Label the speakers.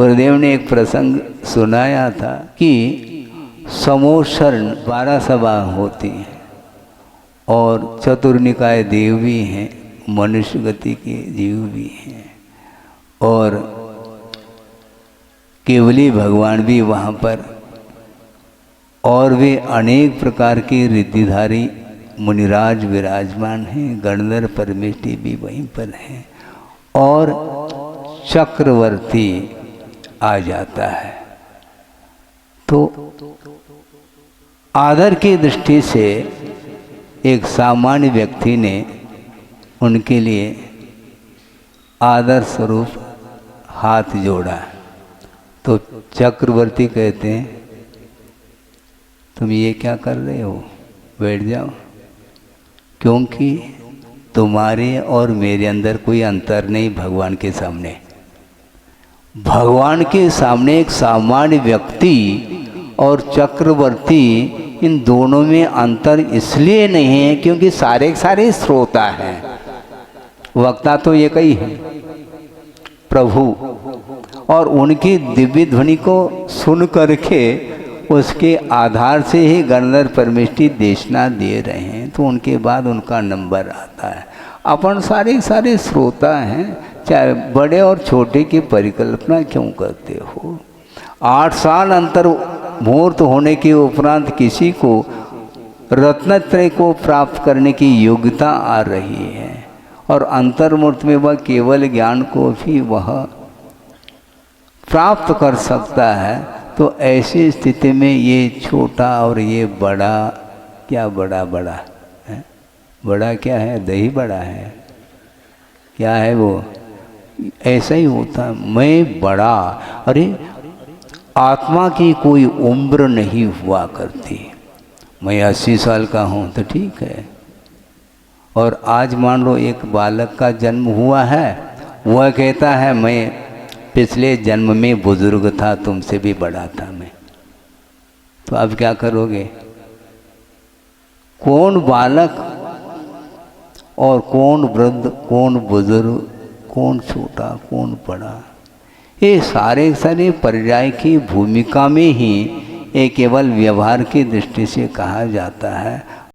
Speaker 1: गुरुदेव ने एक प्रसंग सुनाया था कि समोशरण 12 सभा होती हैं और चतुर्निकाय देव भी हैं, मनुष्य गति के जीव भी हैं और केवली भगवान भी वहाँ पर, और वे अनेक प्रकार के रिद्धिधारी मुनिराज विराजमान हैं, गणधर परमेष्टि भी वहीं पर हैं और चक्रवर्ती आ जाता है। तो आदर की दृष्टि से एक सामान्य व्यक्ति ने उनके लिए आदर स्वरूप हाथ जोड़ा। तो चक्रवर्ती कहते हैं, तुम ये क्या कर रहे हो, बैठ जाओ, क्योंकि तुम्हारे और मेरे अंदर कोई अंतर नहीं। भगवान के सामने, भगवान के सामने एक सामान्य व्यक्ति और चक्रवर्ती, इन दोनों में अंतर इसलिए नहीं है क्योंकि सारे सारे श्रोता हैं, वक्ता तो एक ही है, प्रभु, और उनकी दिव्य ध्वनि को सुन करके उसके आधार से ही गणधर परमेष्टि देशना दे रहे हैं, तो उनके बाद उनका नंबर आता है। अपन सारे सारे श्रोता हैं, चाहे बड़े और छोटे की परिकल्पना क्यों करते हो। 8 साल अंतर मुहूर्त होने के उपरांत किसी को रत्नत्रय को प्राप्त करने की योग्यता आ रही है और अंतर्मुहूर्त में वह केवल ज्ञान को भी वह प्राप्त कर सकता है। तो ऐसी स्थिति में ये छोटा और ये बड़ा, क्या बड़ा बड़ा है, बड़ा क्या है, दही बड़ा है, क्या है वो, ऐसा ही होता है। मैं बड़ा, अरे आत्मा की कोई उम्र नहीं हुआ करती। मैं 80 साल का हूँ तो ठीक है, और आज मान लो एक बालक का जन्म हुआ है, वह कहता है मैं पिछले जन्म में बुजुर्ग था, तुमसे भी बड़ा था मैं, तो अब क्या करोगे। कौन बालक और कौन वृद्ध, कौन बुजुर्ग, कौन छोटा, कौन बड़ा, ये सारे सारे पर्याय की भूमिका में ही ये केवल व्यवहार की दृष्टि से कहा जाता है।